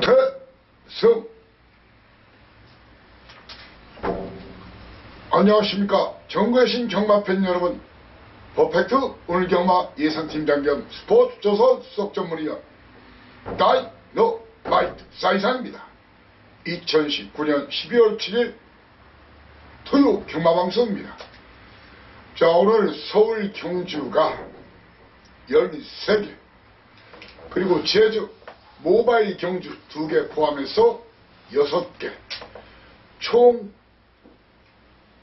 태승. 안녕하십니까. 전국에 계신 경마팬 여러분, 퍼펙트 오늘 경마 예상팀장 겸 스포츠조선 수석전문위원 다이너마이트 사이상입니다. 2019년 12월 7일 토요 경마방송입니다. 자, 오늘 서울 경주가 13개, 그리고 제주 모바일 경주 2개 포함해서 6개, 총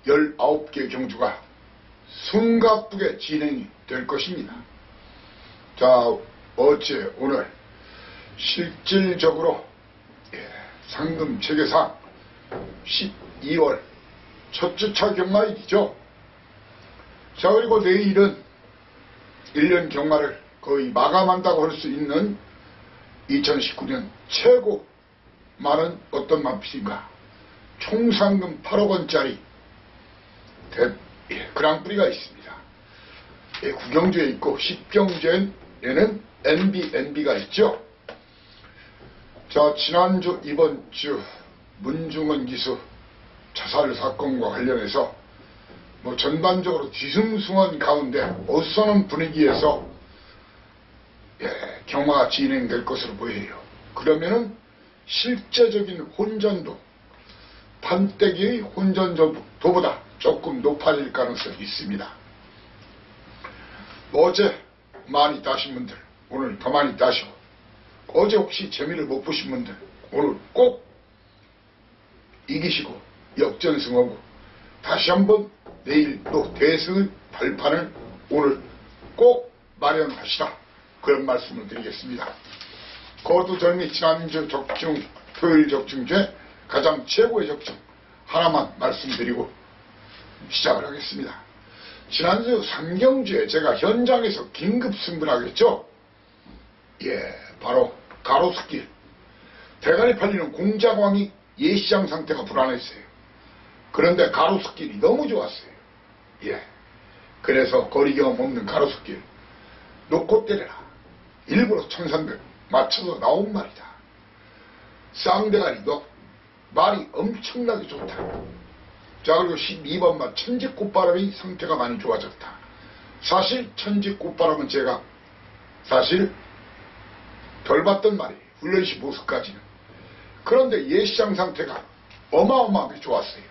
19개 경주가 숨가쁘게 진행이 될 것입니다. 자, 어제 오늘 실질적으로 상금 체계상 12월 첫 주차 경마일이죠. 자, 그리고 내일은 1년 경마를 거의 마감한다고 할 수 있는 2019년 최고 많은 어떤 마필인가, 총상금 8억 원짜리 그랑프리가 있습니다. 구경주에 있고 10경주에는 NB가 있죠. 자, 지난주 이번주 문중원 기수 자살 사건과 관련해서 전반적으로 뒤숭숭한 가운데 어수선한 분위기에서 경마가 진행될 것으로 보여요. 그러면은 실제적인 혼전도 판때기의 혼전도보다 조금 높아질 가능성이 있습니다. 어제 많이 따신 분들 오늘 더 많이 따시고, 어제 혹시 재미를 못 보신 분들 오늘 꼭 이기시고 역전승하고 다시 한번 내일 또 대승의 발판을 오늘 꼭 마련하시라, 그런 말씀을 드리겠습니다. 거두절미 지난주 적중, 토요일 적중 중에 가장 최고의 적중 하나만 말씀드리고 시작을 하겠습니다. 지난주 삼경주에 제가 현장에서 긴급 승부를 하겠죠. 바로 가로수길 대가리 팔리는 공자광이 예시장 상태가 불안했어요. 그런데 가로수길이 너무 좋았어요. 그래서 거리 경험 없는 가로수길 놓고 때려라, 일부러 1300 맞춰서 나온 말이다. 쌍대가리 말이 엄청나게 좋다. 자, 그리고 12번만 천지꽃바람이 상태가 많이 좋아졌다. 사실 천지꽃바람은 제가 사실 덜 봤던 말이에요. 훈련시 모습까지는. 그런데 예시장 상태가 어마어마하게 좋았어요.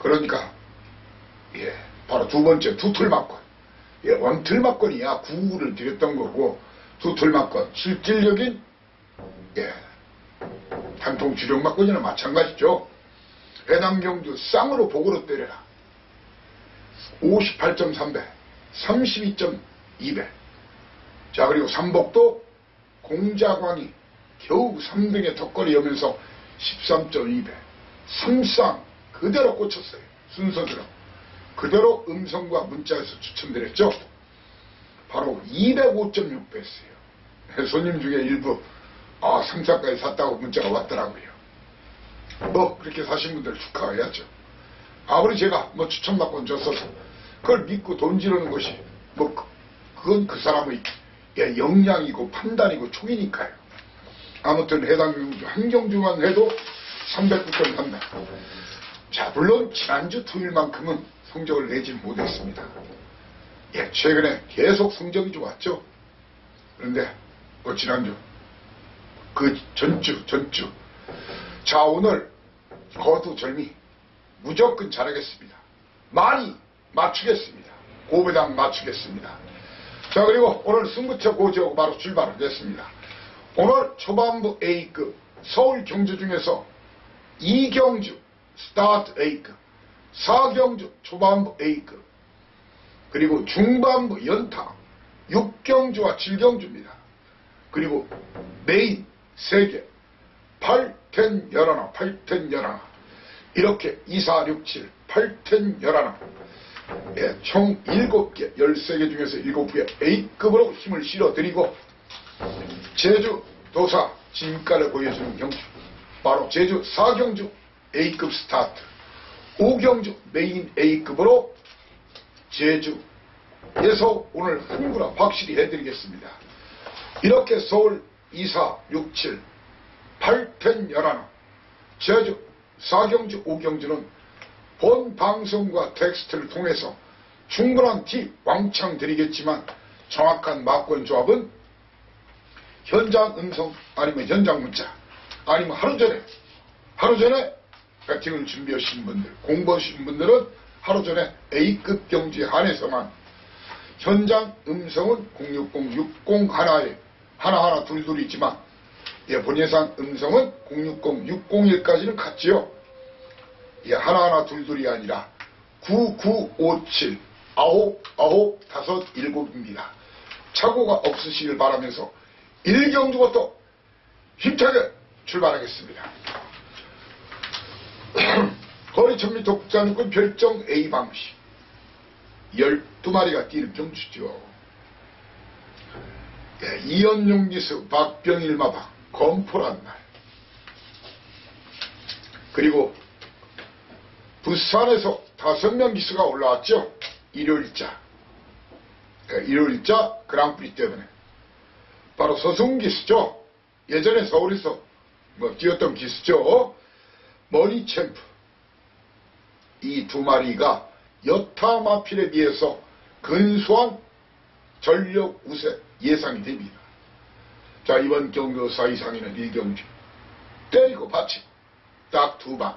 그러니까 바로 두 번째 두틀막권, 원틀막권이야 9구를 드렸던 거고, 두틀막권 실질적인 단통 주력막권이나 마찬가지죠. 해당 경주 쌍으로 복으로 때려라 58.3배 32.2배. 자, 그리고 삼복도 공자광이 겨우 3등의 턱걸이 여면서 13.2배. 삼쌍 그대로 꽂혔어요. 순서대로 그대로 음성과 문자에서 추천드렸죠. 바로 205.6배였어요. 손님 중에 일부 삼사까지 샀다고 문자가 왔더라고요. 그렇게 사신 분들 축하해야죠. 아무리 제가 추천받고 줬어서 그걸 믿고 돈 지르는 것이 그건 그 사람의 역량이고 판단이고 촉이니까요. 아무튼 해당 경주 한 경주만 해도 309.3배. 자, 물론 지난주 토요일만큼은 성적을 내지 못했습니다. 최근에 계속 성적이 좋았죠. 그런데 지난주 그 전주 자, 오늘 거두절미 무조건 잘하겠습니다. 많이 맞추겠습니다. 고배당 맞추겠습니다. 자, 그리고 오늘 승부처 고지하고 바로 출발하겠습니다. 오늘 초반부 A급 서울 경주 중에서 2경주 스타트 A급, 4경주 초반부 A급, 그리고 중반부 연타 6경주와 7경주입니다. 그리고 메인 3개 8텐 11, 8텐 11, 이렇게 2, 4, 6, 7, 8텐 11, 총 7개 13개 중에서 7개 A급으로 힘을 실어드리고, 제주 도사 진가를 보여주는 경주 바로 제주 4경주 A급 스타트, 5경주 메인 A급으로 제주에서 오늘 한구라 확실히 해드리겠습니다. 이렇게 서울 2, 4, 6, 7 8텐 11, 제주 4경주 5경주는 본 방송과 텍스트를 통해서 충분한 팁 왕창 드리겠지만 정확한 막권 조합은 현장 음성 아니면 현장 문자 아니면 하루 전에 배팅을 준비하신 분들, 공부하신 분들은 하루 전에 A급 경주에 한해서만 현장 음성은 060-60 하나에 둘 있지만 본 예상 음성은 060-601까지는 같지요. 하나하나 둘이 아니라 9957 9957입니다. 착오가 없으시길 바라면서 1경주부터 힘차게 출발하겠습니다. 거리 1000m 국산육군 별정 A 방식 12마리가 뛰는 경주죠. 이연용 기수, 박병일 마방, 검포란 날. 그리고 부산에서 5명 기수가 올라왔죠. 일요일자 그랑프리 때문에. 바로 서승훈 기수죠. 예전에 서울에서 뛰었던 기수죠. 머니 챔프. 이 2마리가 여타 마필에 비해서 근소한 전력 우세 예상이 됩니다. 자, 이번 경주 4이상에는 1경주 때리고 받치고 딱 2방.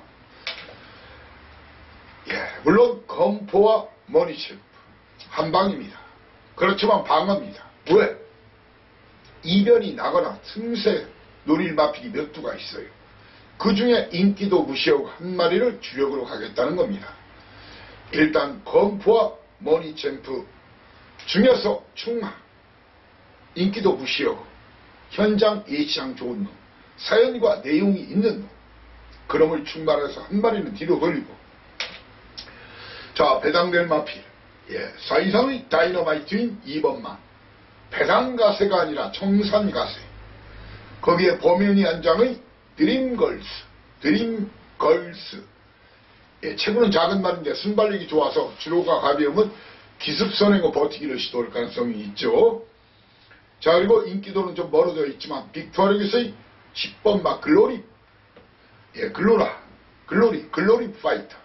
물론 검포와 머니챔프 한 방입니다. 그렇지만 방어입니다. 왜? 이변이 나거나 틈새 노릴 마필이 몇 두가 있어요. 그 중에 인기도 무시하고 한 마리를 주력으로 가겠다는 겁니다. 일단 검포와 머니챔프 중에서 충마, 인기도 무시하고 현장 예시장 좋은 놈, 사연과 내용이 있는 놈, 그놈을 충만해서 한 마리는 뒤로 돌리고. 자, 배당될 마필 4이상의 다이너마이트인 2번만 배당가세가 아니라 청산가세, 거기에 범현이 한 장의 드림걸스. 체구는 작은 말인데 순발력이 좋아서 주로가 가벼우면 기습선행과 버티기를 시도할 가능성이 있죠. 자, 그리고 인기도는 좀 멀어져 있지만 빅토리에서의 10번마 글로리, 글로리 파이터,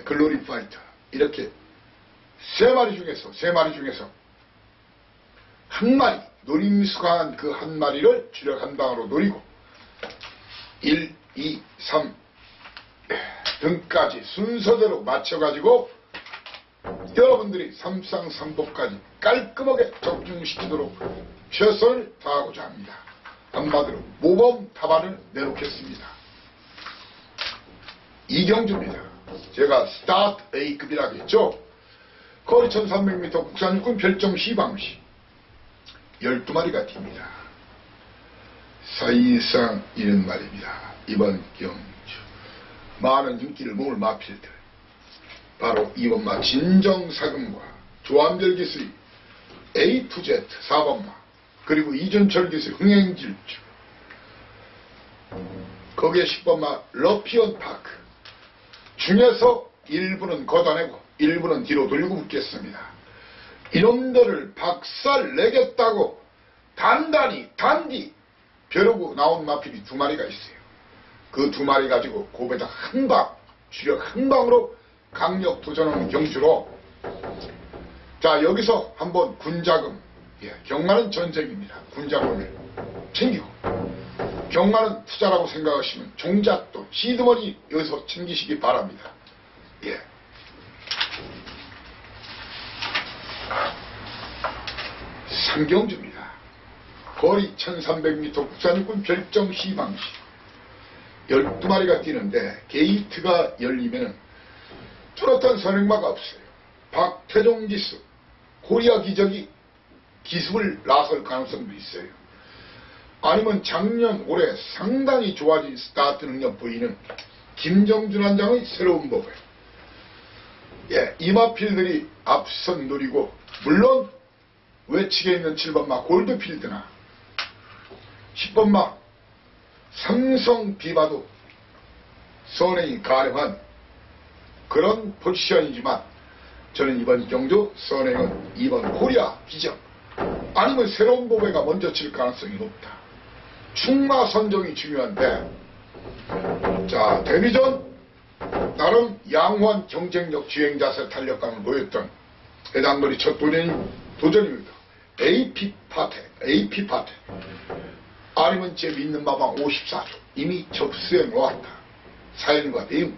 글로리 파이터. 이렇게 3마리 중에서 한 마리, 노림수강한 그 한 마리를 주력 한 방으로 노리고 1, 2, 3 등까지 순서대로 맞춰가지고 여러분들이 삼상삼복까지 깔끔하게 적중시키도록 최선을 다하고자 합니다. 한마디로 모범 답안을 내놓겠습니다. 이경주입니다. 제가 스타트 A급이라고 했죠. 거리 1300m 국산육군 별정 C방식 12마리가 뜁니다. 사이상 이런 말입니다. 이번 경주 많은 인기를 모을 마필들, 바로 이번마 진정사금과 조한별 기수의 A to Z 4번마, 그리고 이준철 기수의 흥행질주, 거기에 10번마 러피언 파크 중에서 일부는 걷어내고 일부는 뒤로 돌리고 붙겠습니다. 이놈들을 박살 내겠다고 단디 벼르고 나온 마필이 2마리가 있어요. 그 2마리 가지고 고배당 한 방, 주력 한 방으로 강력 도전하는 경주로. 자, 여기서 한번 군자금, 경마는 전쟁입니다. 군자금을 챙기고, 경마는 투자라고 생각하시면 종잣돈, 시드머니 여기서 챙기시기 바랍니다. 상경주입니다. 거리 1300m 국산육군 별정 C방식 12마리가 뛰는데 게이트가 열리면은 뚜렷한 선행마가 없어요. 박태종 기수, 코리아 기적이 기습을 나설 가능성도 있어요. 아니면 작년 올해 상당히 좋아진 스타트 능력 보이는 김정준 한장의 새로운 법에 이마필들이 앞선 노리고, 물론 외측에 있는 7번마 골드필드나 10번마 삼성 비바도 선행이 가능한 그런 포지션이지만, 저는 이번 경주 선행은 2번 코리아 기적 아니면 새로운 보배가 먼저 칠 가능성이 높다. 충마 선정이 중요한데, 자, 데뷔전 나름 양호한 경쟁력 주행자세 탄력감을 보였던 해당거리 첫 도전입니다. AP 파테 아니면 제 믿는 마방 54조 이미 접수해 놓았다. 사연과 내용,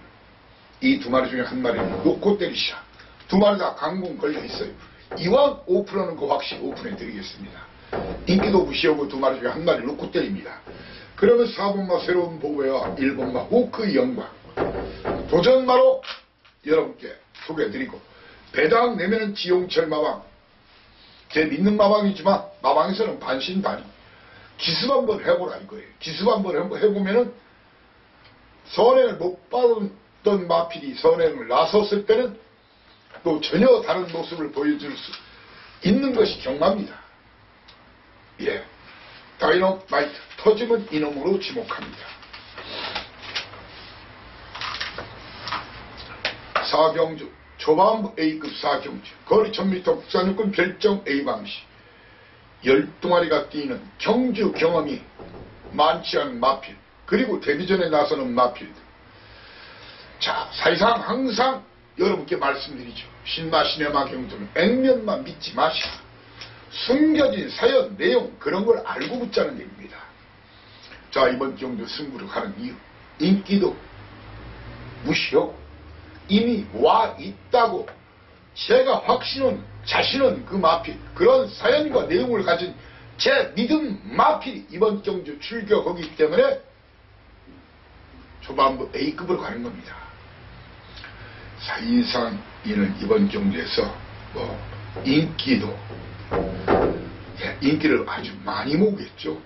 이 두 마리 중에 한 마리는 놓고 때리시라. 두 마리 다 강공 걸려 있어요. 이왕 오픈하는 거 확실히 오픈해 드리겠습니다. 인기도 무시하고 두 마리 중에 한 마리 놓고 때립니다. 그러면 4번마 새로운 보배와 1번마 호크의 영광 도전마로 여러분께 소개해드리고, 배당 내면은 지용철 마방, 제 믿는 마방이지만 마방에서는 반신반의. 기습 한번 해보라 이거예요. 기습 한번 해보면은 선행을 못 받았던 마필이 선행을 나섰을 때는 또 전혀 다른 모습을 보여줄 수 있는 것이 경마입니다. 예, 다이너마이트 터지면 이놈으로 지목합니다. 사경주 초반부 A급 사경주 거리 1000m 국산육군 별정 A방시 10동아리가 뛰는 경주 경험이 많지 않은 마필, 그리고 데뷔전에 나서는 마필들. 자, 사실상 항상 여러분께 말씀드리죠. 신마 시네마 경주는 액면만 믿지 마시라. 숨겨진 사연 내용 그런 걸 알고 붙자는 얘기입니다. 자, 이번 경주 승부를 가는 이유, 인기도 무시하고 이미 와 있다고 제가 자신은 그 마필, 그런 사연과 내용을 가진 제 믿음 마필이 이번 경주 출격하기 때문에 초반부 A급으로 가는 겁니다. 사실상 이는 이번 경주에서 인기를 아주 많이 모으겠죠.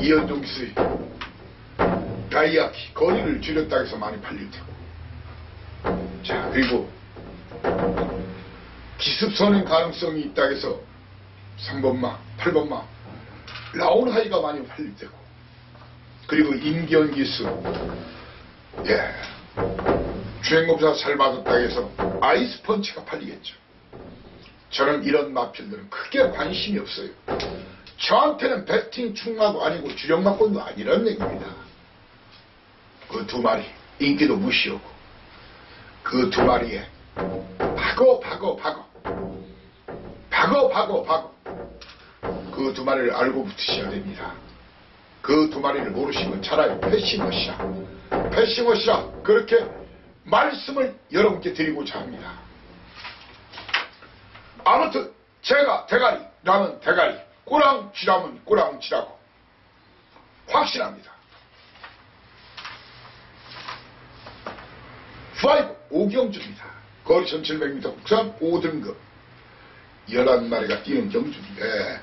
이현종 기수의 다이아키 거리를 줄였다 해서 많이 팔릴 테고, 자, 그리고 기습 선행 가능성이 있다 해서 3번마, 8번마 라운하이가 많이 팔릴 테고, 그리고 임기현 기수, 예, 주행검사 잘 받았다 해서 아이스펀치가 팔리겠죠. 저는 이런 마필들은 크게 관심이 없어요. 저한테는 배팅 충마도 아니고 주력마권도 아니라는 얘기입니다. 그 두 마리 인기도 무시하고 그 두 마리에 그 두 마리를 알고 붙으셔야 됩니다. 그 두 마리를 모르시면 차라리 패싱워시라 그렇게 말씀을 여러분께 드리고자 합니다. 아무튼 제가 대가리라면 대가리, 꼬랑쥐라면 꼬랑쥐라고 확신합니다. 5 5경주입니다. 거리 1700m 국산 5등급 11마리가 뛰는 경주인데,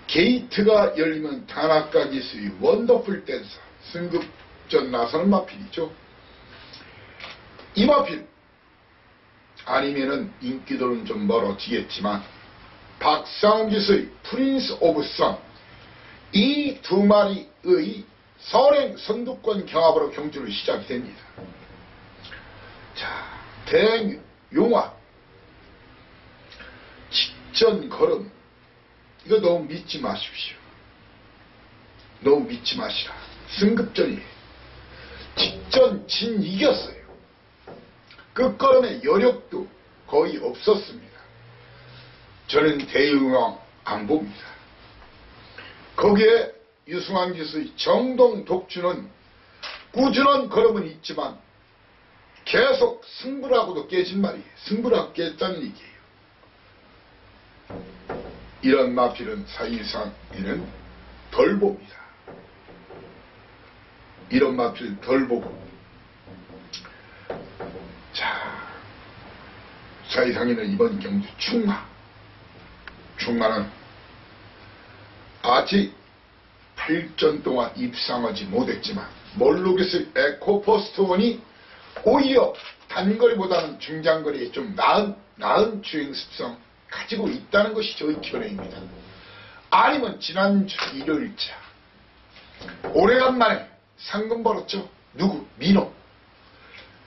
게이트가 열리면 단아까 기수의 원더풀 댄서 승급전 나서는 마필이죠. 이 마필 아니면은 인기도는 좀 멀어지겠지만 박상훈 기수의 프린스 오브 선, 이 두 마리의 선행 선두권 경합으로 경주를 시작이 됩니다. 자, 대용화 직전 걸음, 이거 너무 믿지 마십시오. 너무 믿지 마시라. 승급전이에요. 직전 진 이겼어요. 끝걸음의 여력도 거의 없었습니다. 저는 대용화 안 봅니다. 거기에 유승환 기수의 정동 독주는 꾸준한 걸음은 있지만 계속 승부라고도 깨진 말이에요. 승부라고 깼다는 얘기예요. 이런 마필은 사실상 이는 덜 봅니다. 이런 마필 덜 보고, 자, 사실상에는 이번 경주 충마는 아직 8전 동안 입상하지 못했지만 몰루기스 에코포스트원이 오히려 단거리보다는 중장거리에 좀 나은 주행 습성 가지고 있다는 것이 저의 견해입니다. 아니면 지난주 일요일자 오래간만에 상금 벌었죠. 누구? 민호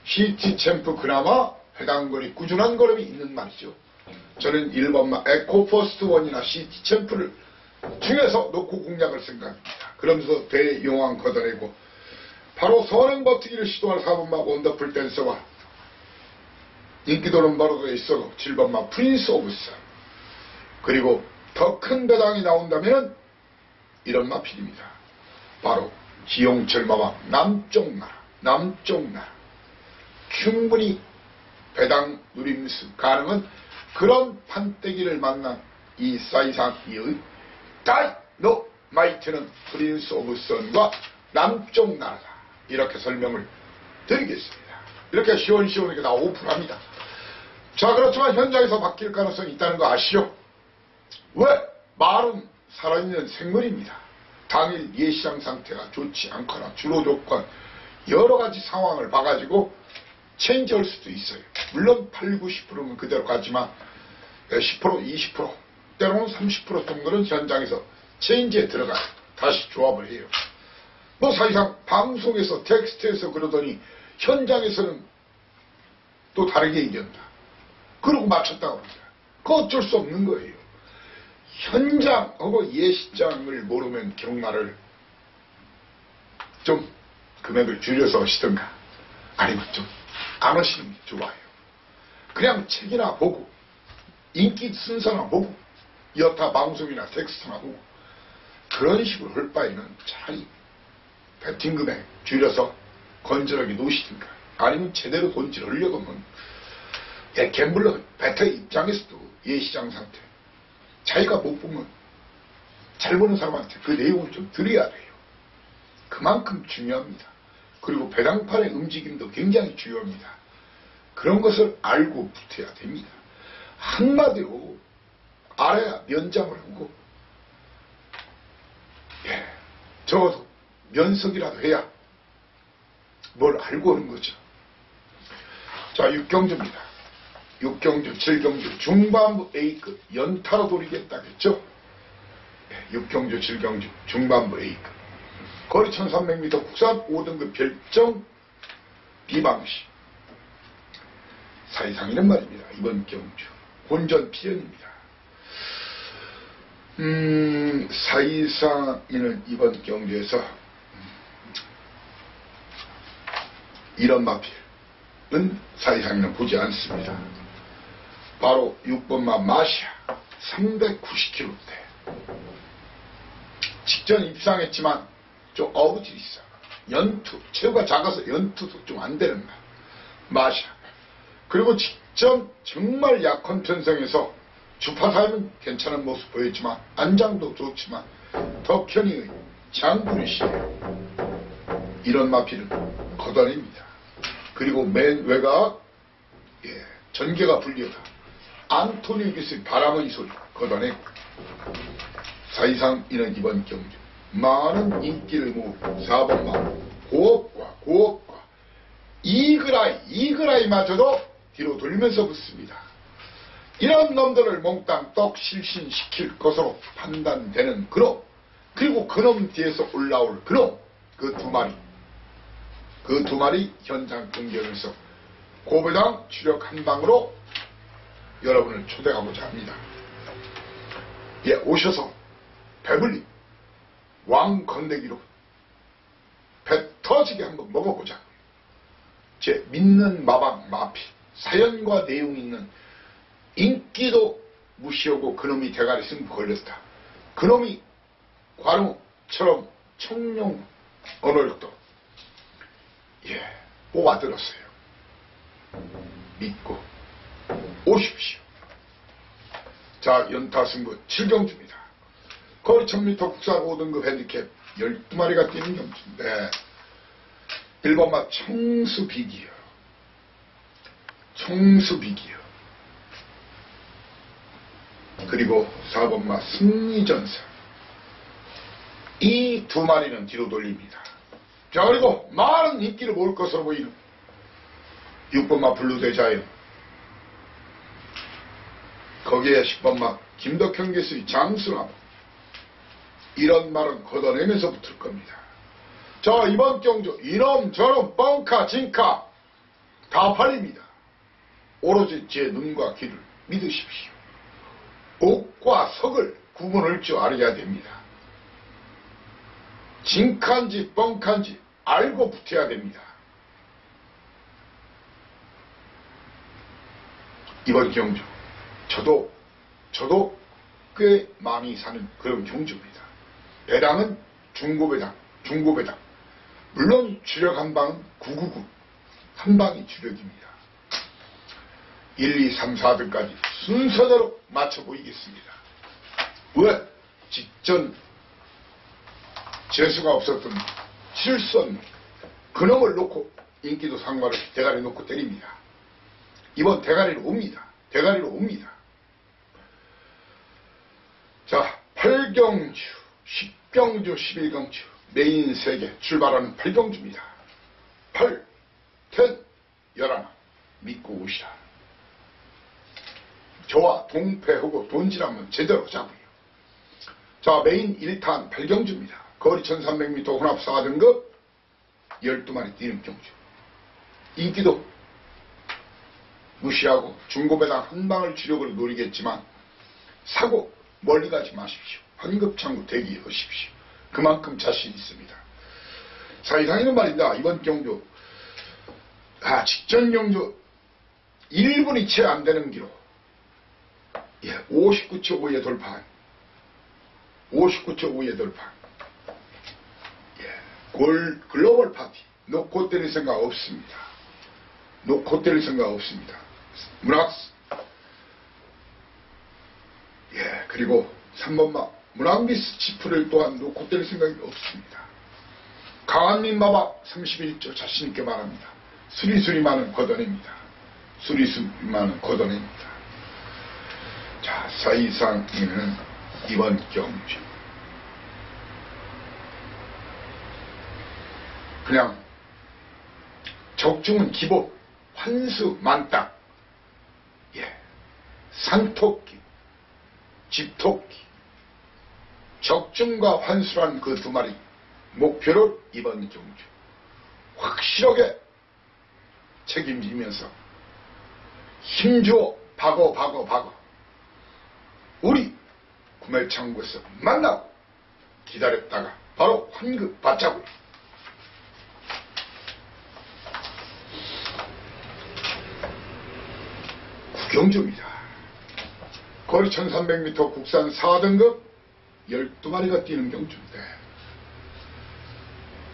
시티 챔프, 그나마 해당 거리 꾸준한 걸음이 있는 말이죠. 저는 1번마 에코포스트 원이나 시티 챔프를 중에서 놓고 공략을 생각합니다. 그러면서 대용왕 걷어내고 바로 선행버티기를 시도할 4번마 원더풀 댄서와 인기도는 바로 있어도 7번마 프린스 오브 선, 그리고 더 큰 배당이 나온다면 이런 마필입니다. 바로 지용철 마왕 남쪽 나라 충분히 배당 누림수 가능한 그런 판때기를 만난 이 사이상이의 다이노마이트는 프린스 오브 선과 남쪽 나라다, 이렇게 설명을 드리겠습니다. 이렇게 시원시원하게 다 오픈합니다. 자, 그렇지만 현장에서 바뀔 가능성이 있다는 거 아시죠? 왜? 말은 살아있는 생물입니다. 당일 예시장 상태가 좋지 않거나 주로 조건 여러가지 상황을 봐가지고 체인지할 수도 있어요. 물론 8, 90%는 그대로 가지만 10%, 20%, 때로는 30% 정도는 현장에서 체인지에 들어가요. 다시 조합을 해요. 뭐 사실상 방송에서 텍스트에서 그러더니 현장에서는 또 다르게 얘기한다. 그러고 맞췄다고 합니다. 그거 어쩔 수 없는 거예요. 현장하고 예시장을 모르면 경마를 좀 금액을 줄여서 하시던가 아니면 좀 안 하시는 게 좋아요. 그냥 책이나 보고 인기 순서나 보고 여타 방송이나 텍스트나 보고 그런 식으로 할 바에는 차라리 배팅 금액 줄여서 건전하게 놓으시든가 아니면 제대로 돈질 하려고 하면 갬블러 배터의 입장에서도 예시장 상태 자기가 못 보면 잘 보는 사람한테 그 내용을 좀 드려야 돼요. 그만큼 중요합니다. 그리고 배당판의 움직임도 굉장히 중요합니다. 그런 것을 알고 붙어야 됩니다. 한마디로 알아야 면장을 하고 적어도 면석이라도 해야 뭘 알고 오는 거죠. 자, 6경주입니다. 6경주, 7경주, 중반부 A급 연타로 돌리겠다겠죠. 6경주, 7경주, 중반부 A급 거리 1300m 국산 5등급 별정 비방시 사이상이는 말입니다. 이번 경주 본전 피연입니다. 사이상이는 이번 경주에서 이런 마필은 사이상이는 보지 않습니다. 바로 6번마 마시아 390kg대 직전 입상했지만 좀 어부질이 있어. 연투 체구가 작아서 연투도 좀 안 되는 마시아. 그리고 직전 정말 약한 편성에서 주파사는 괜찮은 모습 보였지만 안장도 좋지만 덕현이의 장군이시에요. 이런 마필은 걷어냅니다. 그리고 맨 외곽 전개가 불리하다. 안토니오 기스의 바람의 소리 걷어내고 사이상 이는 이번 경주 많은 인기를 모으고 4번마 고업과 이그라이마저도 뒤로 돌면서 붙습니다. 이런 놈들을 몽땅 떡 실신시킬 것으로 판단되는 그놈, 그리고 그놈 뒤에서 올라올 그놈, 그 두 마리 현장 공격에서 고배당 주력 한 방으로 여러분을 초대하고자 합니다. 오셔서 배불리 왕 건네기로 배 터지게 한번 먹어보자. 제 믿는 마방 마필 사연과 내용 있는 인기도 무시하고 그놈이 대가리 승부 걸렸다. 그놈이 관우처럼 청룡 언어력도 뽑아들었어요. 믿고 오십시오. 자, 연타승부 7경주입니다. 거리 1000m 국산 5등급 핸디캡 12마리가 뛰는 경주인데 1번마 청수비기요. 그리고 4번마 승리전사. 이 두 마리는 뒤로 돌립니다. 자, 그리고 많은 인기를 모을 것으로 보이는 6번마 블루대자연. 거기에 10번마 김덕현 교수의 장수나무. 이런 말은 걷어내면서 붙을 겁니다. 자, 이번 경주 이놈 저놈 뻥카 진카 다 팔립니다. 오로지 제 눈과 귀를 믿으십시오. 옥과 석을 구분할 줄 알아야 됩니다. 징칸지 뻥칸지 알고 붙어야 됩니다. 이번 경주 저도 꽤 많이 사는 그런 경주입니다. 배당은 중고배당. 물론 주력 한방은 999 한방이 주력입니다. 1, 2, 3, 4등까지 순서대로 맞춰 보이겠습니다. 왜? 직전 재수가 없었던 실선 그놈을 놓고 인기도 상마를 대가리 놓고 때립니다. 이번 대가리로 옵니다. 자, 8경주, 10경주, 11경주 메인 3개 출발하는 8경주입니다. 8, 10, 11 믿고 오시라. 저와 동패하고 돈질 한번 제대로 잡으요. 자, 메인 1탄 8경주입니다. 거리 1300m 혼합 4등급 12마리 뛰는 경주. 인기도 무시하고 중고배당 한방을 주력으로 노리겠지만 사고 멀리 가지 마십시오. 환급창구 대기하십시오. 그만큼 자신 있습니다. 사이상에는 말입니다. 이번 경주 직전 경주 1분이 채 안 되는 기록 59초 5의 돌파 59초 5의 돌파 글로벌 파티 놓고 때릴 생각 없습니다. 문학스 그리고 3번마 문학미스 치프를 또한 놓고 때릴 생각이 없습니다. 강한민마박 31조 자신있게 말합니다. 수리수리만은 걷어냅니다. 자, 사이상에는 이번 경주 그냥 적중은 기본 환수 만땅 산토끼 집토끼 적중과 환수란 그 두 마리 목표를 이번 경주 확실하게 책임지면서 힘주어 박어 우리 구매창구에서 만나고 기다렸다가 바로 환급 받자고요. 구경주입니다. 거리 1300m 국산 4등급 12마리가 뛰는 경주인데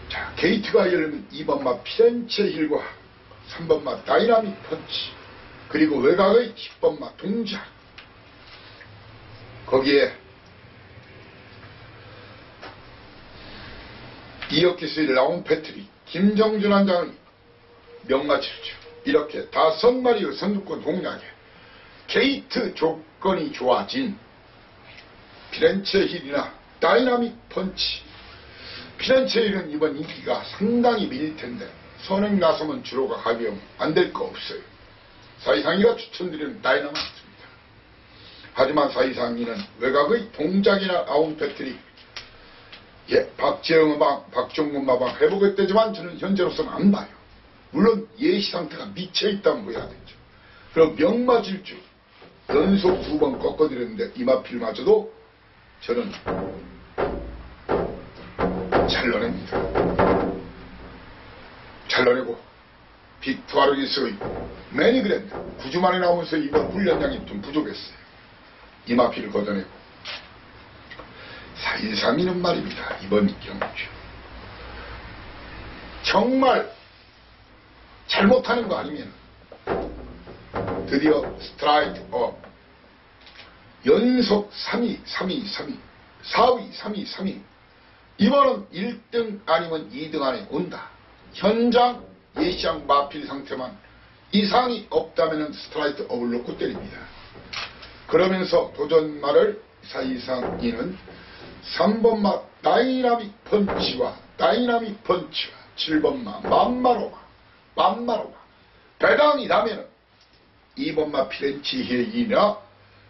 자, 게이트가 열리면 2번마 피렌체 힐과 3번마 다이나믹 펀치 그리고 외곽의 10번마 동작 거기에 이어키스의 라운 패트리 김정준 한장의 명마칠주 이렇게 5마리의 선두권 동략에 게이트 조건이 좋아진 피렌체 힐이나 다이나믹 펀치 피렌체 힐은 이번 인기가 상당히 밀릴 텐데 선행 나서면 주로가 가격 안 될 거 없어요. 사이상이가 추천드리는 다이나믹입니다. 하지만 사이상이는 외곽의 동작이나 아웃 배터리 박재영 마방 박종문 마방 해보겠다지만 저는 현재로서는 안 봐요. 물론 예시 상태가 미쳐있다면 뭐 해야 되죠. 그럼 명마질주 연속 2번 꺾어드렸는데 이마필마저도 저는 잘 넣어내고 빅투아르기스의 매니그랜드 9주 만에 나오면서 이번 훈련량이 좀 부족했어요. 이마피를 걷어내고 4.132는 말입니다. 이번 경주 정말 잘못하는 거 아니면 드디어 스트라이크 업 연속 3위 4위 3위 이번은 1등 아니면 2등 안에 온다. 현장 예시장 마필 상태만 이상이 없다면 스트라이크 업을 놓고 때립니다. 그러면서 도전말을 사이상이는 3번마 다이나믹 펀치와 7번마 맘마로마 배당이 나면은 2번마 피렌치 힐이나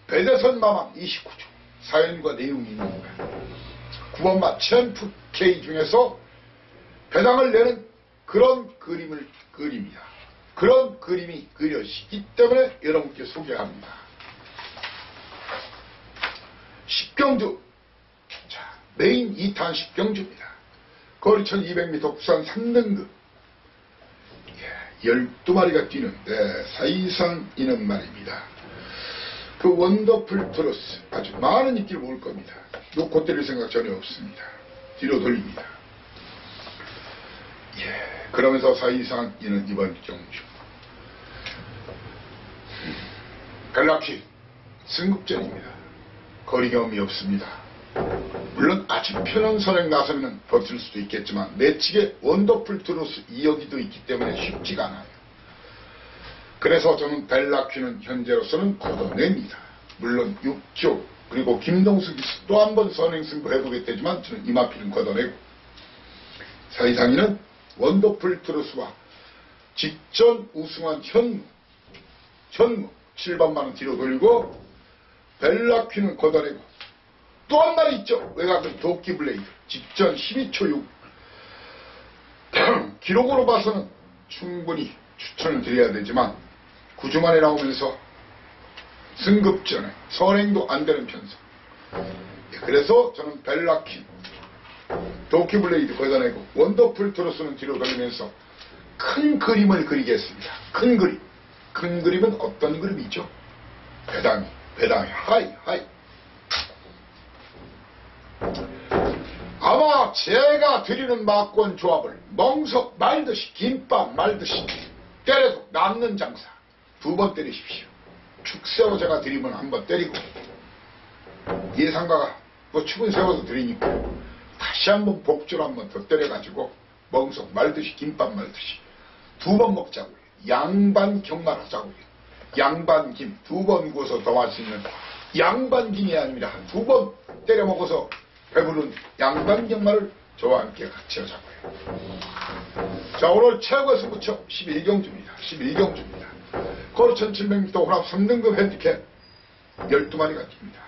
배대선 마망 29조 사연과 내용이 있는 거예요. 9번마 챔프 K 중에서 배당을 내는 그런 그림을 그립니다. 그런 그림이 그려지기 때문에 여러분께 소개합니다. 10경주 자 메인 2탄 10경주입니다. 거리 1200m 국산 3등급 12마리가 뛰는데 사이상이는 말입니다. 그 원더풀 트로스 아주 많은 인기를 모을 겁니다. 놓고 때릴 생각 전혀 없습니다. 뒤로 돌립니다. 그러면서 사이상이는 이번 경주 벨라키 승급전입니다. 거리 경험이 없습니다. 물론 아주 편한 선행 나서면 버틸 수도 있겠지만 내측에 원더풀 트로스 2여기도 있기 때문에 쉽지가 않아요. 그래서 저는 벨라퀴는 현재로서는 걷어냅니다. 물론 6조 그리고 김동숙이 또 한 번 선행 승부 해보겠다지만 저는 이마피는 걷어내고 사이상이는 원더풀 트로스와 직전 우승한 현무 7번만은 뒤로 돌리고 벨라퀴는 걷어내고 또 한 마리 있죠. 외곽은 도끼블레이드 직전 12초 6 기록으로 봐서는 충분히 추천을 드려야 되지만 9주 만에 나오면서 승급전에 선행도 안 되는 편성. 그래서 저는 벨라퀴 도끼블레이드 걷어내고 원더풀 트로스는 뒤로 돌리면서 큰 그림을 그리겠습니다. 큰 그림. 큰 그림은 어떤 그림이죠? 배당이 하이 아마 제가 드리는 막권 조합을 멍석 말듯이 김밥 말듯이 때려도 남는 장사 2번 때리십시오. 축세로 제가 드리면 한번 때리고 예상가가 뭐 축은 세워서 드리니까 다시 한번 복주로 한번 더 때려가지고 멍석 말듯이 김밥 말듯이 2번 먹자고요. 양반 경말하자고요. 양반김 2번 구워서 더 맛있는 양반김이 아니라 2번 때려 먹어서 배부른 양반 경말을 저와 함께 같이 하자고요. 자, 오늘 최고의 승부처 11경주입니다. 거리 1700m 혼합 3등급 핸디캡 12마리가 뜁니다.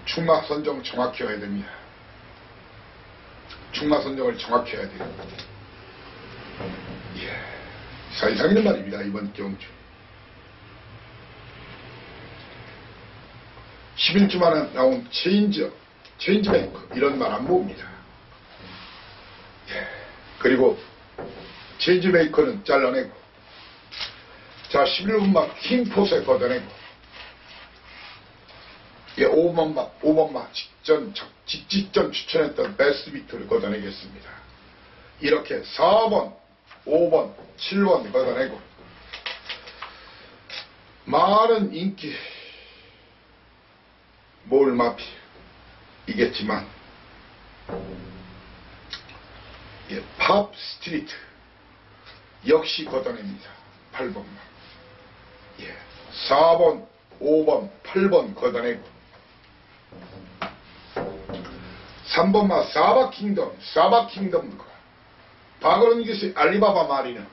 충마 선정 정확히 해야 됩니다. 충마 선정을 정확히 해야 돼요. 사이상이는 말입니다. 이번 경주 11주 만에 나온 체인지메이커 이런 말 안 봅니다. 그리고 체인지메이커는 잘라내고 자 11번마 킹포스에 걷어내고 5번마 직전 추천했던 베스트비트를 걷어내겠습니다. 이렇게 4번 5번 7번 걷어내고 많은 인기 몰마피 이겠지만 팝 스트리트 역시 걷어냅니다. 8번만 4번 5번 8번 걷어내고 3번만 사바킹덤 박원훈 교수의 알리바바 마리는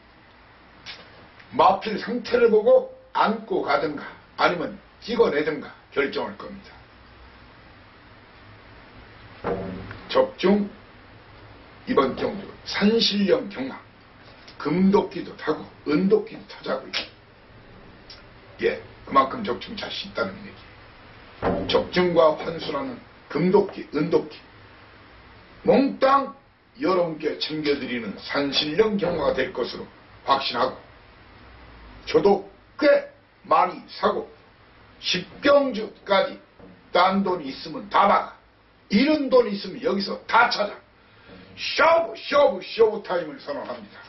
마필 상태를 보고 안고 가든가 아니면 찍어내든가 결정할 겁니다. 적중 이번 경주 산신령 경락 금도끼도 타고 은도끼도 타자고요. 그만큼 적중 자신 있다는 얘기. 적중과 환수라는 금도끼 은도끼 몽땅 여러분께 챙겨드리는 산신령 경마가 될 것으로 확신하고 저도 꽤 많이 사고 10경주까지 딴 돈이 있으면 다 박아 이런 돈이 있으면 여기서 다 찾아 쇼부 타임을 선언합니다.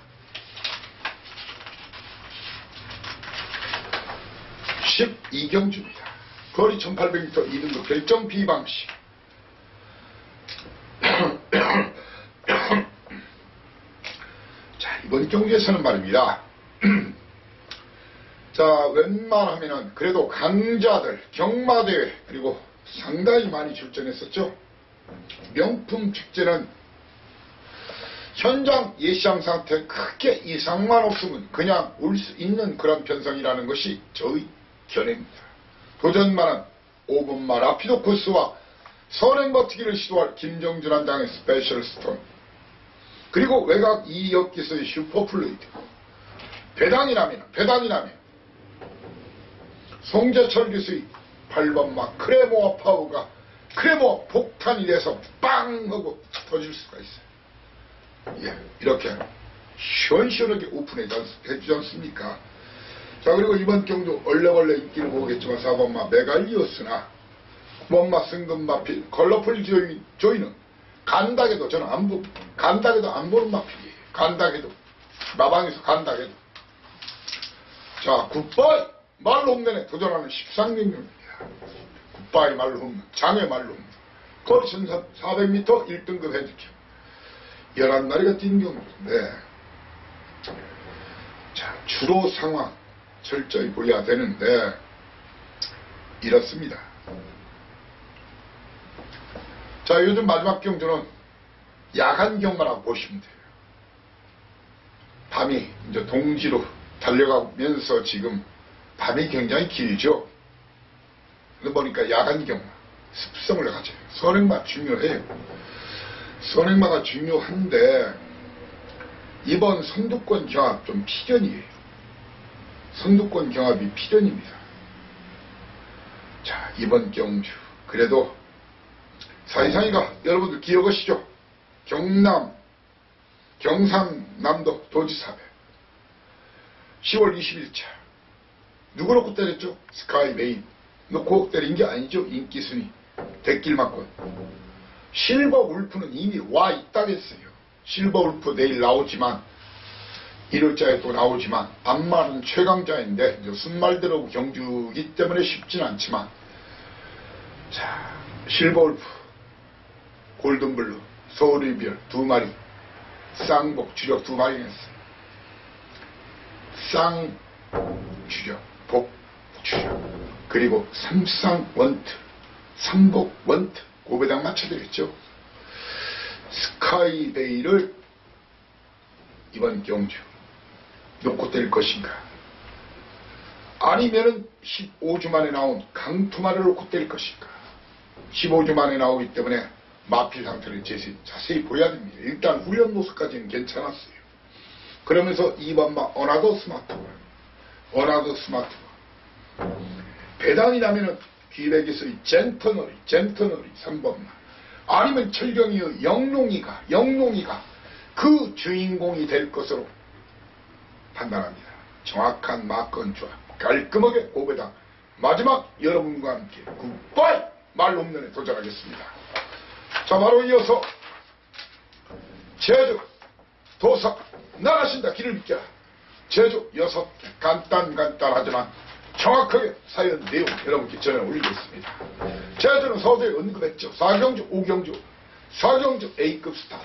12경주입니다. 거리 1800m 2등급 결정 비방식 자, 이번 경기에서는 말입니다. 자, 웬만하면은 그래도 강자들 경마대회 그리고 상당히 많이 출전했었죠. 명품 축제는 현장 예시장 상태 크게 이상만 없으면 그냥 올 수 있는 그런 편성이라는 것이 저의 견해입니다. 도전만은 5번마 라피도 코스와 선행 버티기를 시도할 김정준 한장의 스페셜 스톤 그리고 외곽 2역기서의 슈퍼플루이드 배당이라면 송재철 교수의 8번마 크레모아 파워가 그래 뭐 폭탄이 돼서 빵 하고 터질 수가 있어요. 예, 이렇게 시원시원하게 오픈해주지 않습니까? 자, 그리고 이번 경주 얼레벌레 인기를 보겠지만 4번마 메갈리오스나 9번마 승금마필 컬러풀 조이는 간다게도 저는 안 간다게도 안 보는 마필이에요. 간다게도 마방에서 간다게도. 자, 굿바이 말로 홈런에 도전하는 13경주입니다. 굿바이 말로 홈런, 장외 말로 홈런. 거리 1400m 1등급 핸디캡 11마리가 뛴 경주인데, 자, 주로 상황 철저히 보여야 되는데 이렇습니다. 자, 요즘 마지막 경주는 야간 경마라고 보시면 돼요. 밤이 이제 동지로 달려가면서 지금 밤이 굉장히 길죠. 그러다 보니까 야간 경마 습성을 가져요. 선행마 중요해요. 선행마가 중요한데 이번 선두권 경합 좀 필연이에요. 선두권 경합이 필연입니다. 자, 이번 경주 그래도 사이상이가 여러분들 기억하시죠? 경상남도 도지사회 10월 20일차 누구 놓고 때렸죠? 스카이베이 놓고 때린 게 아니죠. 인기순위 대길막권. 실버울프는 이미 와 있다겠어요. 실버울프 내일 나오지만 1월자에 또 나오지만 반말은 최강자인데 이제 순말 들어오고 경주기 때문에 쉽진 않지만, 자, 실버울프 골든블루 서울이별 2마리 쌍복 주력 2마리 냈어요. 쌍 주력 복 주력 그리고 삼쌍 원트 삼복 원트 고배당 맞춰드렸죠. 스카이베이를 이번 경주 놓고 뗄 것인가, 아니면은 15주 만에 나온 강투마를 놓고 뗄 것인가. 15주 만에 나오기 때문에 마필 상태를 자세히 보여야 됩니다. 일단 훈련 모습까지는 괜찮았어요. 그러면서 2번마 어나더 스마트볼 배당이 나면은 기백에서의 젠터너리 3번마, 아니면 철경이의 영롱이가 그 주인공이 될 것으로 판단합니다. 정확한 마건 조합 깔끔하게 고배당 마지막 여러분과 함께 굿바이 말홈런에 도전하겠습니다. 자, 바로 이어서 제주 도사 나가신다 길을 비켜라. 제주 6개 간단하지만 정확하게 사연 내용 여러분께 전해 올리겠습니다. 제주는 서두에 언급했죠. 4경주 5경주 4경주 A급 스타트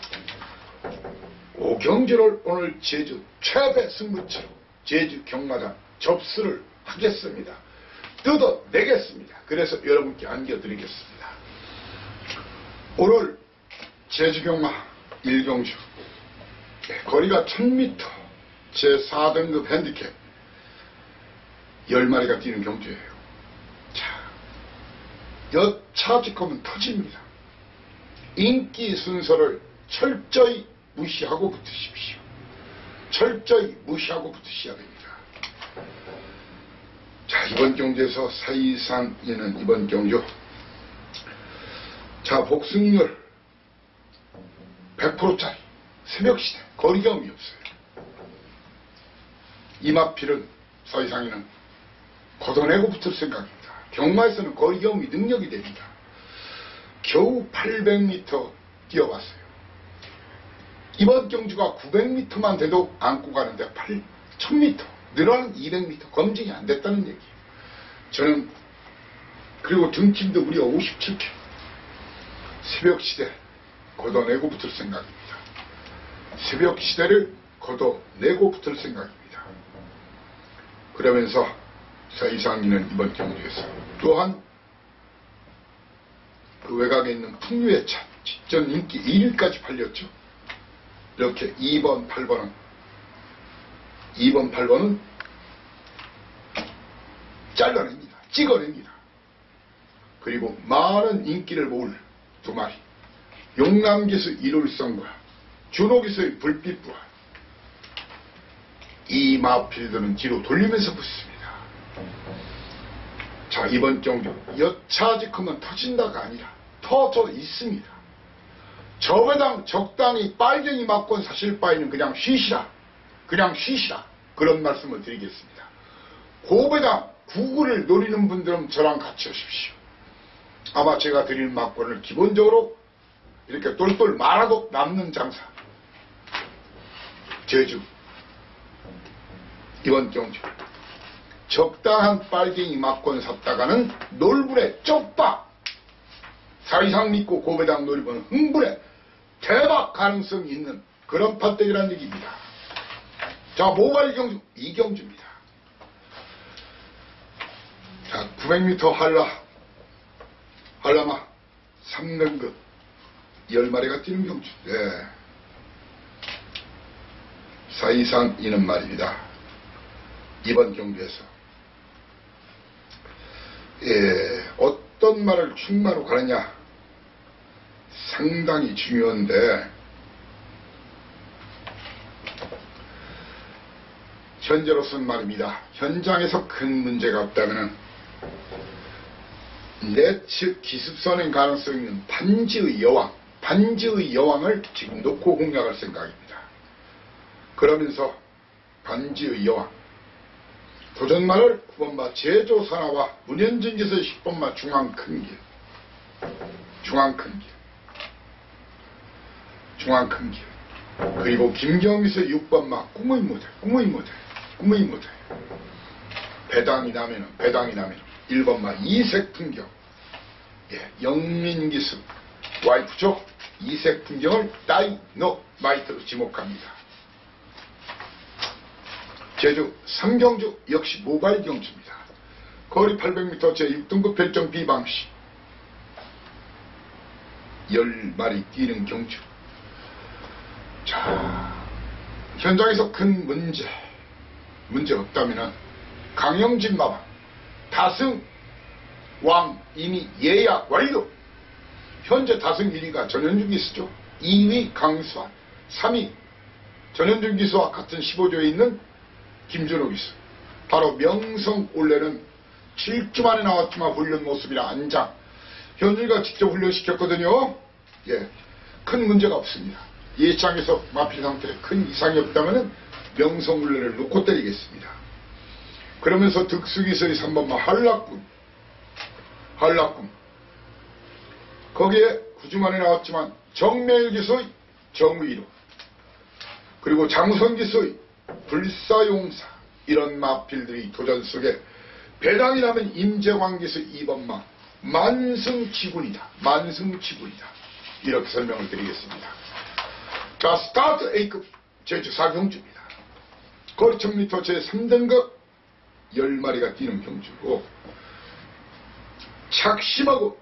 5경주를 오늘 제주 최대 승부처로 제주 경마장 접수를 하겠습니다. 뜯어내겠습니다. 그래서 여러분께 안겨드리겠습니다. 오늘 제주 경마 1경주 거리가 1000m 제4등급 핸디캡 10마리가 뛰는 경주예요. 자, 여차지컴은 터집니다. 인기 순서를 철저히 무시하고 붙으십시오. 철저히 무시하고 붙으셔야 됩니다. 자, 이번 경주에서 사이상에는 이번 경주 자, 복승률 100%짜리 새벽시대 거리감이 없어요. 이마필은 사이상에는 걷어내고 붙을 생각입니다. 경마에서는 거리감이 능력이 됩니다. 겨우 800m 뛰어봤어요. 이번 경주가 900m만 돼도 안고 가는데 1000m 늘어나는 200m 검증이 안 됐다는 얘기예요. 저는 그리고 등팀도 무려 57kg 새벽시대 걷어내고 붙을 생각입니다. 새벽시대를 걷어내고 붙을 생각입니다. 그러면서 사이상리는 이번 경주에서 또한 그 외곽에 있는 풍류의 차 직전 인기 1위까지 팔렸죠. 이렇게 2번 8번은 잘라냅니다. 찍어냅니다. 그리고 많은 인기를 모을 2마리 용남기수의 일월성과 준호기수의 불빛부와 이 마필들은 뒤로 돌리면서 붙습니다. 자, 이번 경주 여차지컴은 터진다가 아니라 터져 있습니다. 저배당 적당히 빨갱이 맞건 사실 바에는 그냥 쉬시라. 그냥 쉬시라. 그런 말씀을 드리겠습니다. 고배당 구구를 노리는 분들은 저랑 같이 하십시오. 아마 제가 드릴 막권을 기본적으로 이렇게 똘똘 말아도 남는 장사. 제주 이번 경주 적당한 빨갱이 막권 샀다가는 놀불에 쪽박 사이상 믿고 고배당 노리면 흥분에 대박 가능성이 있는 그런 판때기라는 얘기입니다. 자, 모발 경주 이경주입니다. 자, 900m 한라마 3등급 10마리가 뛰는 경주. 네. 사이상 이는 말입니다. 이번 경주에서 어떤 말을 충마로 가느냐 상당히 중요한데, 현재로서는 말입니다. 현장에서 큰 문제가 없다면 내 측 기습선행 가능성이 있는 반지의 여왕을 지금 놓고 공략할 생각입니다. 그러면서 반지의 여왕 도전마을 9번마 제조산하와 문현전지서 10번마 중앙큰길 그리고 김경미서 6번마 꿈의 무대 배당이 나면은 1번마 이색풍경, 영민기습 와이프죠. 이색풍경을 다이너마이트로 지목합니다. 제주 삼경주 역시 모바일 경주입니다. 거리 800m 제6등급 별정 비방시 10마리 뛰는 경주. 자, 현장에서 큰 문제 없다면 강영진 마방 다승 왕 이미 예약 완료. 현재 다승 1위가 전현중 기수죠. 2위 강수환, 3위 전현중 기수와 같은 15조에 있는 김준호 기수. 바로 명성 올해는 7주 만에 나왔지만 훈련 모습이라 안장. 현일이가 직접 훈련시켰거든요. 큰 문제가 없습니다. 예창에서 마필 상태에 큰 이상이 없다면 명성 훈련을 놓고 때리겠습니다. 그러면서 득수기서의 3번마 한락군 거기에 9주 만에 나왔지만 정매일기서의 정의로, 그리고 장성기서의 불사용사, 이런 마필들이 도전 속에 배당이라면 임재광기서 2번마 만승치군이다. 이렇게 설명을 드리겠습니다. 자, 스타트 A급 제주 4경주입니다. 거리 1000m 제3등급 10마리가 뛰는 경주고, 작심하고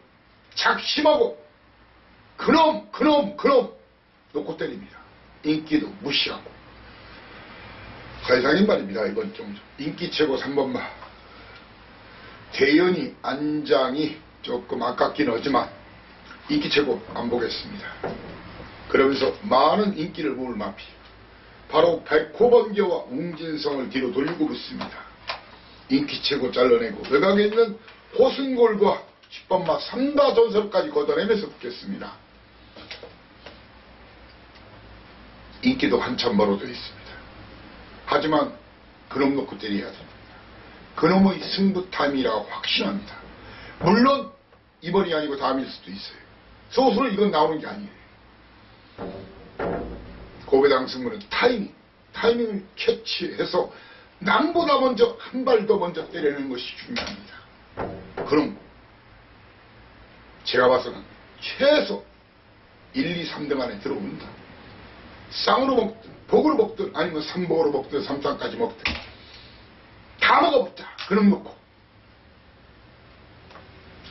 그놈 놓고 때립니다. 인기도 무시하고. 사이상인 말입니다. 이번 경주 인기 최고 3번마 대연이 안장이 조금 아깝긴 하지만 인기 최고 안 보겠습니다. 그러면서 많은 인기를 모을 마피 바로 백호번개와 웅진성을 뒤로 돌리고 붙습니다. 인기 최고 잘라내고 외곽에 있는 호승골과 10번마 삼다전설까지 걷어내면서 붙겠습니다. 인기도 한참 멀어져 있습니다. 하지만 그놈 놓고 때려야 됩니다. 그놈의 승부 타임이라고 확신합니다. 물론 이번이 아니고 다음일 수도 있어요. 소수로 이건 나오는 게 아니에요. 고배당 승부는 타이밍을 캐치해서 남보다 먼저 한 발 더 먼저 때리는 것이 중요합니다. 그럼 제가 봐서는 최소 1, 2, 3등 안에 들어온다. 쌍으로 먹든 복으로 먹든 아니면 3복으로 먹든 3상까지 먹든 다 먹어보자. 그럼 놓고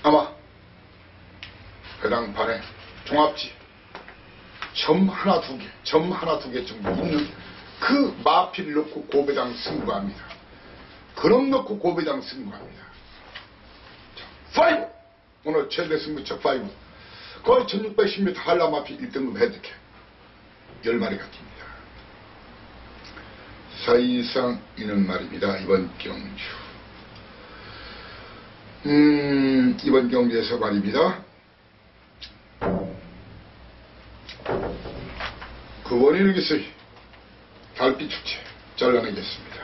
아마 배당판에 종합지 점 하나 두 개 정도 있는 그 마필을 넣고 고배당 승부합니다. 그럼 넣고 고배당 승부합니다. 자, 5! 오늘 최대 승부처 5. 거의 1610m 한라 마필 1등급 헤드캡 10마리가 뜁니다. 사이상 이는 말입니다. 이번 경주. 이번 경주에서 말입니다. 그 원인을 기서의 달빛 축제 잘라내겠습니다.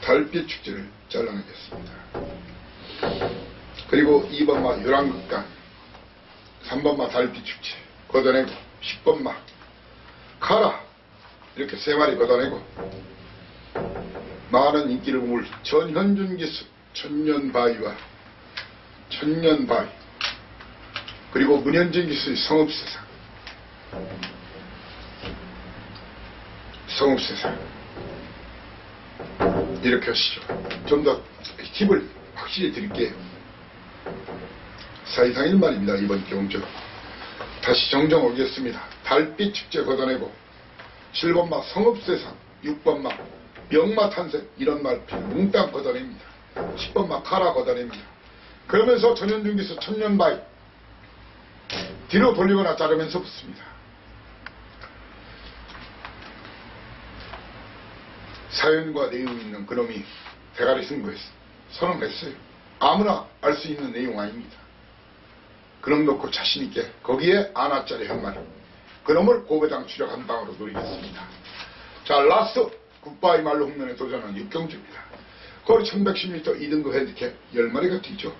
달빛 축제를 잘라내겠습니다. 그리고 2번마 요란극단, 3번마 달빛 축제 걷어내고 10번마 카라 이렇게 3마리 걷어내고 많은 인기를 모을 전현준 기수 천년바위와 천년바위 그리고 문현진 기수의 성읍세상 이렇게 하시죠. 좀 더 팁을 확실히 드릴게요. 사이상인 말입니다. 이번 경주 다시 정정하겠습니다. 달빛 축제 걷어내고 7번마 성읍세상, 6번마 명마탄생 이런 말 몽땅 걷어냅니다. 10번마 카라 걷어냅니다. 그러면서 전현중기수 천년바위 뒤로 돌리거나 자르면서 붙습니다. 사연과 내용 있는 그놈이 대가리 승부에서 선언했어요. 아무나 알 수 있는 내용 아닙니다. 그놈 놓고 자신있게 거기에 아나짜리 한 마리 그놈을 고배당 추력 한 방으로 노리겠습니다. 자, 라스트 굿바이 말로 홈런에 도전하는 육경주입니다. 거리 1110m 2등급 핸디캡 10마리가 뛰죠.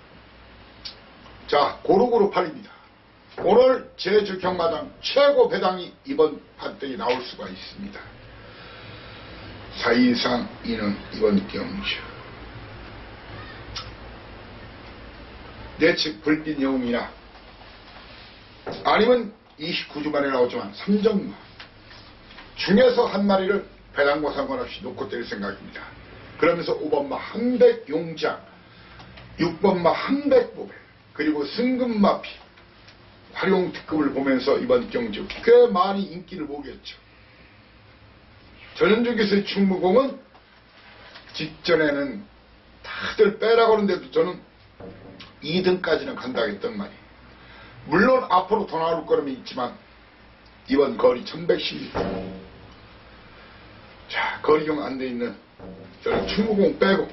자, 고루고루 팔입니다. 오늘 제주 경마장 최고 배당이 이번 판때기 나올 수가 있습니다. 사인상 이는 이번 경주 내측 불빛 영웅이나 아니면 29주 만에 나오지만 3점마 중에서 한 마리를 배당과 상관없이 놓고 뗄 생각입니다. 그러면서 5번마 한백용장 6번마 한백보배 그리고 승금마피 활용특급을 보면서 이번 경주 꽤 많이 인기를 보겠죠. 전현중기수의 충무공은 직전에는 다들 빼라고 하는데도 저는 2등까지는 간다 했던 말이 물론 앞으로 더 나올 거름이 있지만 이번 거리 1110m 자 거리경 안 돼 있는 저는 충무공 빼고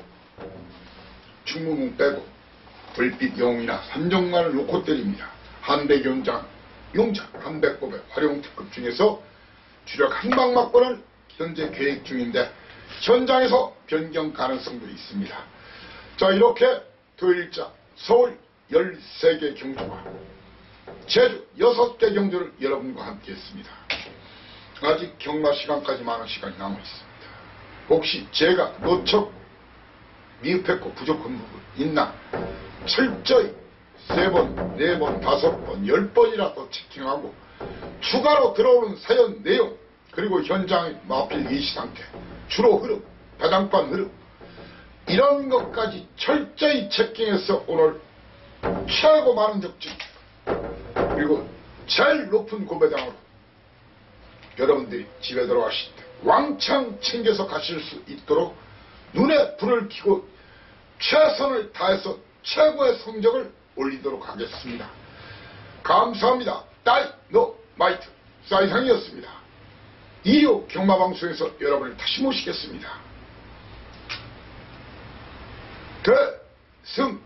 불빛 영웅이나 삼정만을 놓고 때립니다. 한백용장 한백법의 활용특급 중에서 주력 한방 막고는 현재 계획 중인데 현장에서 변경 가능성도 있습니다. 자 이렇게 토요일자 서울 13개 경주와 제주 6개 경주를 여러분과 함께 했습니다. 아직 경마 시간까지 많은 시간이 남아있습니다. 혹시 제가 놓쳐 미흡했고 부족한 부분 있나 철저히 3번, 4번, 5번, 10번이라도 체킹하고 추가로 들어오는 사연 내용 그리고 현장의 마필 예시 상태, 주로 흐름, 배당판 흐름 이런 것까지 철저히 체킹해서 오늘 최고 많은 적증 그리고 제일 높은 고배당으로 여러분들이 집에 들어가실 때 왕창 챙겨서 가실 수 있도록 눈에 불을 켜고 최선을 다해서 최고의 성적을 올리도록 하겠습니다. 감사합니다. 다이노마이트 사이상이었습니다. 2호 경마방송에서 여러분을 다시 모시겠습니다. 대승